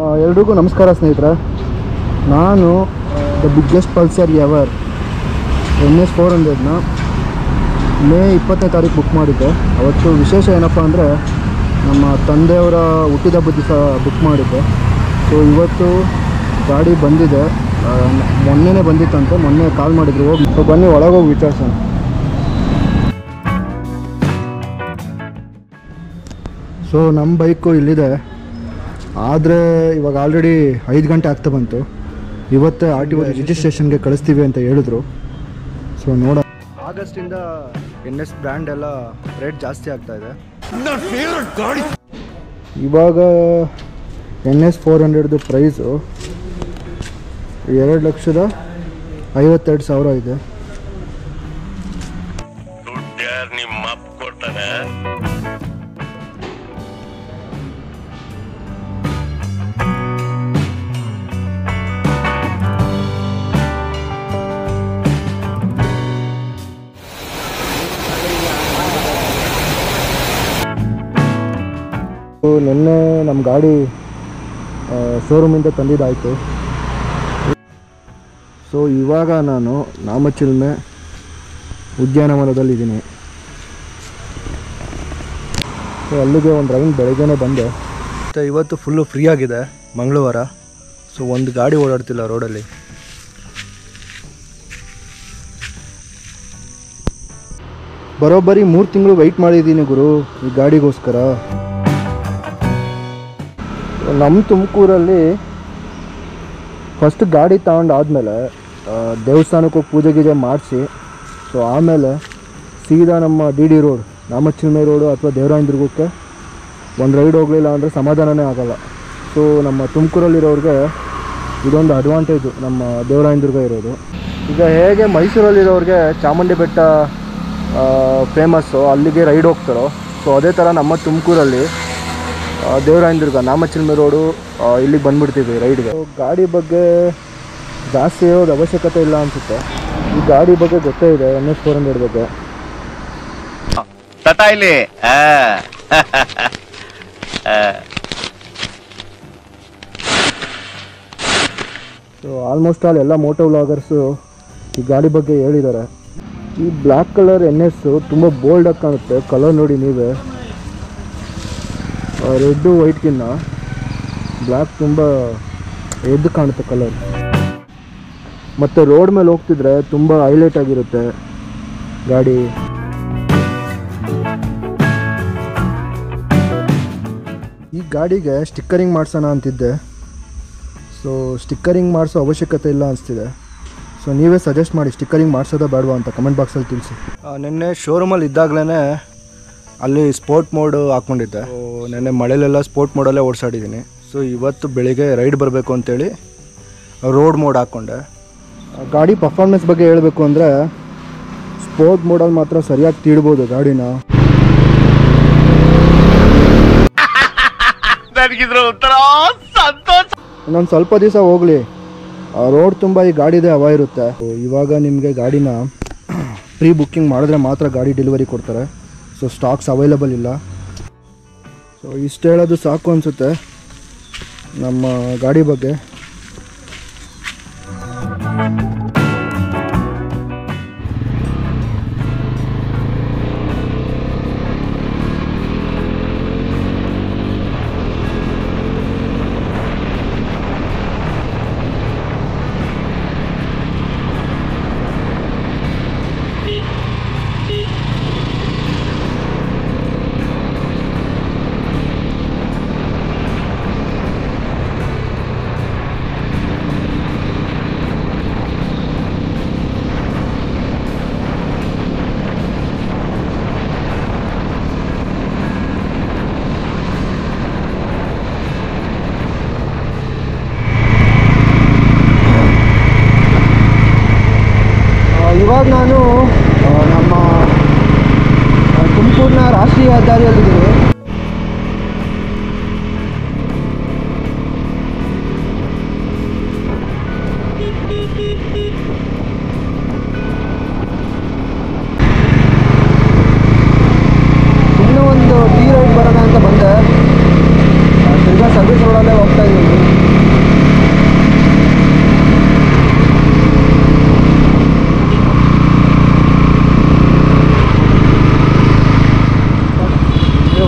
ಎಲ್ರಿಗೂ ನಮಸ್ಕಾರ ಸ್ನೇಹಿತರೆ. ನಾನು the biggest Pulsar ever NS 400ನ ಮೇ 20ನೇ ತಾರೀಕು ಬುಕ್ ಮಾಡಿದ್ದೆ. ಅವತ್ತು ವಿಶೇಷ ಏನಪ್ಪ ಅಂದರೆ ನಮ್ಮ ತಂದೆಯವರ ಹುಟ್ಟಿದಬ್ಬದ ದಿವಸ ಬುಕ್ ಮಾಡಿದ್ದೆ. ಸೊ ಇವತ್ತು ಗಾಡಿ ಬಂದಿದೆ. ಮೊನ್ನೆನೇ ಬಂದಿತ್ತಂತೆ, ಮೊನ್ನೆ ಕಾಲ್ ಮಾಡಿದ್ರು ಹೋಗಿ. ಸೊ ಬನ್ನಿ ಒಳಗೋಗಿ ವಿಚಾರಿಸೋಣ. ಸೊ ನಮ್ಮ ಬೈಕು ಇಲ್ಲಿದೆ, ಆದರೆ ಇವಾಗ ಆಲ್ರೆಡಿ 5 ಗಂಟೆ ಆಗ್ತಾ ಬಂತು. ಇವತ್ತೇ RTO ರಿಜಿಸ್ಟ್ರೇಷನ್ಗೆ ಕಳಿಸ್ತೀವಿ ಅಂತ ಹೇಳಿದ್ರು. ಸೊ ನೋಡ, ಆಗಸ್ಟಿಂದ NS ಬ್ರ್ಯಾಂಡ್ ಎಲ್ಲ ರೇಟ್ ಜಾಸ್ತಿ ಆಗ್ತಾ ಇದೆ. ಇವಾಗ NS 400ದು ಪ್ರೈಸು 2,52,000 ಇದೆ. ನಿನ್ನೆ ನಮ್ಮ ಗಾಡಿ ಶೋರೂಮಿಂದ ತಂದಿದ್ದಾಯಿತು. ಸೊ ಇವಾಗ ನಾನು ನಾಮಚಿಲ್ಮೆ ಉದ್ಯಾನವನದಲ್ಲಿದ್ದೀನಿ. ಸೊ ಅಲ್ಲಿಗೆ ಒಂದು ರೌಂಡ್ ಬೆಳಗ್ಗೆನೇ ಬಂದೆ. ಮತ್ತು ಇವತ್ತು ಫುಲ್ಲು ಫ್ರೀ ಆಗಿದೆ, ಮಂಗಳವಾರ. ಸೊ ಒಂದು ಗಾಡಿ ಓಡಾಡ್ತಿಲ್ಲ ರೋಡಲ್ಲಿ. ಬರೋಬ್ಬರಿ 3 ತಿಂಗಳು ವೆಯ್ಟ್ ಮಾಡಿದ್ದೀನಿ ಗುರು ಈ ಗಾಡಿಗೋಸ್ಕರ. ನಮ್ಮ ತುಮಕೂರಲ್ಲಿ ಫಸ್ಟ್ ಗಾಡಿ ತಗೊಂಡಾದ್ಮೇಲೆ ದೇವಸ್ಥಾನಕ್ಕೆ ಹೋಗಿ ಪೂಜೆ ಗೀಜೆ ಮಾಡಿಸಿ, ಸೊ ಆಮೇಲೆ ಸೀದಾ ನಮ್ಮ DD ರೋಡ್, ನಾಮಚಿಲ್ಮೆ ರೋಡು ಅಥವಾ ದೇವರಾಯನದುರ್ಗಕ್ಕೆ ಒಂದು ರೈಡ್ ಹೋಗಲಿಲ್ಲ ಅಂದರೆ ಸಮಾಧಾನನೇ ಆಗೋಲ್ಲ. ಸೊ ನಮ್ಮ ತುಮಕೂರಲ್ಲಿರೋರಿಗೆ ಇದೊಂದು ಅಡ್ವಾಂಟೇಜು, ನಮ್ಮ ದೇವರಾಯನದುರ್ಗ ಇರೋದು. ಈಗ ಹೇಗೆ ಮೈಸೂರಲ್ಲಿರೋರಿಗೆ ಚಾಮುಂಡಿ ಬೆಟ್ಟ ಫೇಮಸ್ಸು, ಅಲ್ಲಿಗೆ ರೈಡ್ ಹೋಗ್ತಾರೋ, ಸೊ ಅದೇ ಥರ ನಮ್ಮ ತುಮಕೂರಲ್ಲಿ ದೇವರಾಯನದುರ್ಗ ನಾಮಚಿಲ್ಮೆ ರೋಡು ಇಲ್ಲಿಗೆ ಬಂದುಬಿಡ್ತೀವಿ ರೈಡ್ಗೆ. ಗಾಡಿ ಬಗ್ಗೆ ಜಾಸ್ತಿ ಹೇಳೋದು ಅವಶ್ಯಕತೆ ಇಲ್ಲ ಅನಿಸುತ್ತೆ. ಈ ಗಾಡಿ ಬಗ್ಗೆ ಗೊತ್ತೇ ಇದೆ, NS 400 ಬಗ್ಗೆ. ಸೊ ಆಲ್ಮೋಸ್ಟ್ ಆಲ್ ಎಲ್ಲ ಮೋಟೋ ವ್ಲಾಗರ್ಸು ಈ ಗಾಡಿ ಬಗ್ಗೆ ಹೇಳಿದ್ದಾರೆ. ಈ ಬ್ಲ್ಯಾಕ್ ಕಲರ್ NS ತುಂಬ ಬೋಲ್ಡಾಗಿ ಕಾಣುತ್ತೆ. ಕಲರ್ ನೋಡಿ ನೀವೇ, ರೆಡ್ಡು ವೈಟ್ಗಿನ್ನ ಬ್ಲ್ಯಾಕ್ ತುಂಬ ಎದ್ದು ಕಾಣುತ್ತೆ ಕಲರ್. ಮತ್ತು ರೋಡ್ ಮೇಲೆ ಹೋಗ್ತಿದ್ರೆ ತುಂಬ ಹೈಲೈಟ್ ಆಗಿರುತ್ತೆ ಗಾಡಿ. ಈ ಗಾಡಿಗೆ ಸ್ಟಿಕ್ಕರಿಂಗ್ ಮಾಡಿಸೋಣ ಅಂತಿದ್ದೆ. ಸೊ ಸ್ಟಿಕ್ಕರಿಂಗ್ ಮಾಡಿಸೋ ಅವಶ್ಯಕತೆ ಇಲ್ಲ ಅನಿಸ್ತಿದೆ. ಸೊ ನೀವೇ ಸಜೆಸ್ಟ್ ಮಾಡಿ, ಸ್ಟಿಕ್ಕರಿಂಗ್ ಮಾಡಿಸೋದಾ ಬೇಡವಾ ಅಂತ ಕಮೆಂಟ್ ಬಾಕ್ಸಲ್ಲಿ ತಿಳಿಸಿ. ನಿನ್ನೆ ಶೋರೂಮಲ್ಲಿ ಇದ್ದಾಗಲೇ ಅಲ್ಲಿ ಸ್ಪೋರ್ಟ್ ಮೋಡ್ ಹಾಕ್ಕೊಂಡಿದ್ದೆ. ನೆನ್ನೆ ಮಳೆಲೆಲ್ಲ ಸ್ಪೋರ್ಟ್ ಮೋಡಲ್ಲೇ ಓಡಿಸಾಡಿದ್ದೀನಿ. ಸೊ ಇವತ್ತು ಬೆಳಿಗ್ಗೆ ರೈಡ್ ಬರಬೇಕು ಅಂತೇಳಿ ರೋಡ್ ಮೋಡ್ ಹಾಕ್ಕೊಂಡೆ. ಗಾಡಿ ಪರ್ಫಾರ್ಮೆನ್ಸ್ ಬಗ್ಗೆ ಹೇಳಬೇಕು ಅಂದರೆ ಸ್ಪೋರ್ಟ್ ಮೋಡಲ್ಲಿ ಮಾತ್ರ ಸರಿಯಾಗಿ ತೀಡ್ಬೋದು ಗಾಡಿನ. ಇನ್ನೊಂದು ಸ್ವಲ್ಪ ದಿವಸ ಹೋಗಲಿ, ರೋಡ್ ತುಂಬ ಈ ಗಾಡಿದೇ ಹವಾ ಇರುತ್ತೆ. ಇವಾಗ ನಿಮಗೆ ಗಾಡಿನ ಪ್ರೀ ಬುಕ್ಕಿಂಗ್ ಮಾಡಿದ್ರೆ ಮಾತ್ರ ಗಾಡಿ ಡೆಲಿವರಿ ಕೊಡ್ತಾರೆ. ಸೊ ಸ್ಟಾಕ್ಸ್ ಅವೈಲಬಲ್ ಇಲ್ಲ. ಸೊ ಇಷ್ಟು ಹೇಳೋದು ಸಾಕು ಅನಿಸುತ್ತೆ ನಮ್ಮ ಗಾಡಿ ಬಗ್ಗೆ. ಇವಾಗ ನಾನು ನಮ್ಮ ತುಮಕೂರಿನ ರಾಷ್ಟ್ರೀಯ ಹೆದ್ದಾರಿಯಲ್ಲಿದ್ದೀನಿ. ಇನ್ನೂ ಒಂದು ಟೀ ರೈಡ್ ಬರೋಣ ಅಂತ ಬಂದೆ. ತಿರ್ಗಾ ಸರ್ವಿಸ್ ರೋಡಲ್ಲೇ ಹೋಗ್ತಾ ಇದ್ದೀನಿ.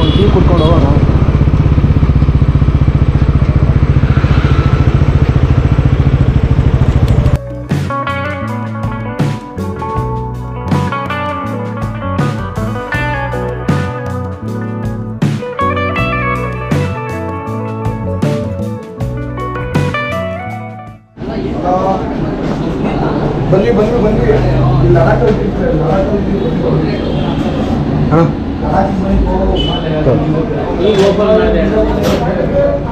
ಒಂದು ಟೀ ಕುಡ್ಕೊಂಡು ಹೋಗೋಣ. ಬನ್ನಿ ಬನ್ನಿ ಬನ್ನಿ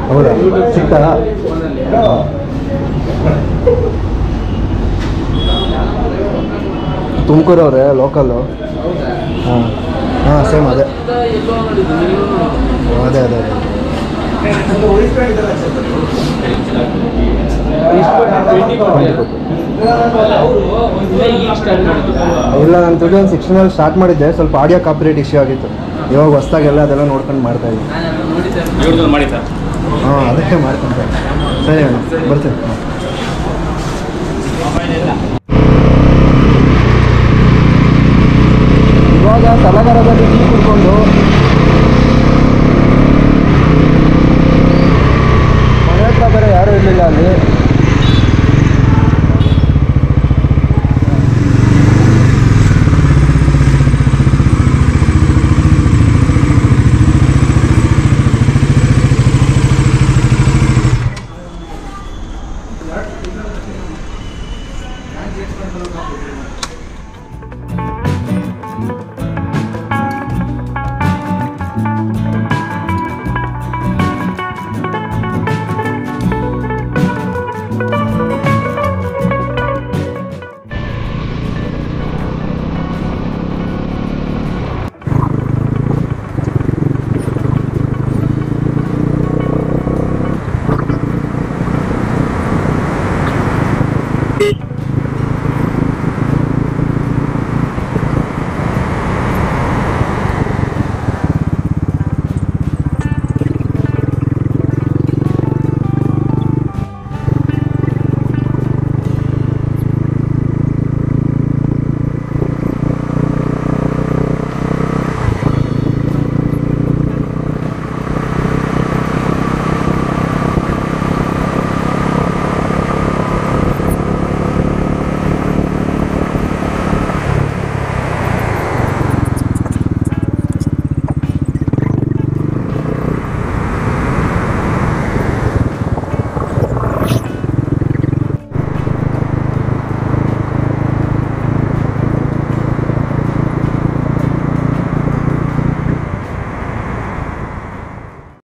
ಹೌದಾ ಸಿಗ್ತಾ ತುಮಕೂರವ್ರೆ ಲೋಕಲ್ಲು. ಹಾಂ ಹಾಂ ಸೇಮ್ ಅದೇ ಅದೇ ಅದೇ ಅದೇ ಇಲ್ಲ ನಾನು 2016 ಸ್ಟಾರ್ಟ್ ಮಾಡಿದ್ದೆ. ಸ್ವಲ್ಪ ಆಡಿಯೋ ಕಾಪಿರೈಟ್ ಇಶ್ಯೂ ಆಗಿತ್ತು. ಇವಾಗ ಹೊಸ್ದಾಗೆಲ್ಲ ಅದೆಲ್ಲ ನೋಡ್ಕೊಂಡು ಮಾಡ್ತಾ ಇದ್ದೀನಿ. ಹಾಂ ಅದಕ್ಕೆ ಮಾಡ್ಕೊಂಡೆ. ಸರಿ ಅಣ್ಣ ಬರ್ತೀನಿ. ಇವಾಗ ತಲಗಾರದಲ್ಲಿ ಟೀ ಕುಡ್ಕೊಂಡು ಮನೆ ಹತ್ರ ಬೇರೆ ಯಾರೂ ಇರಲಿಲ್ಲ ಅಲ್ಲಿ.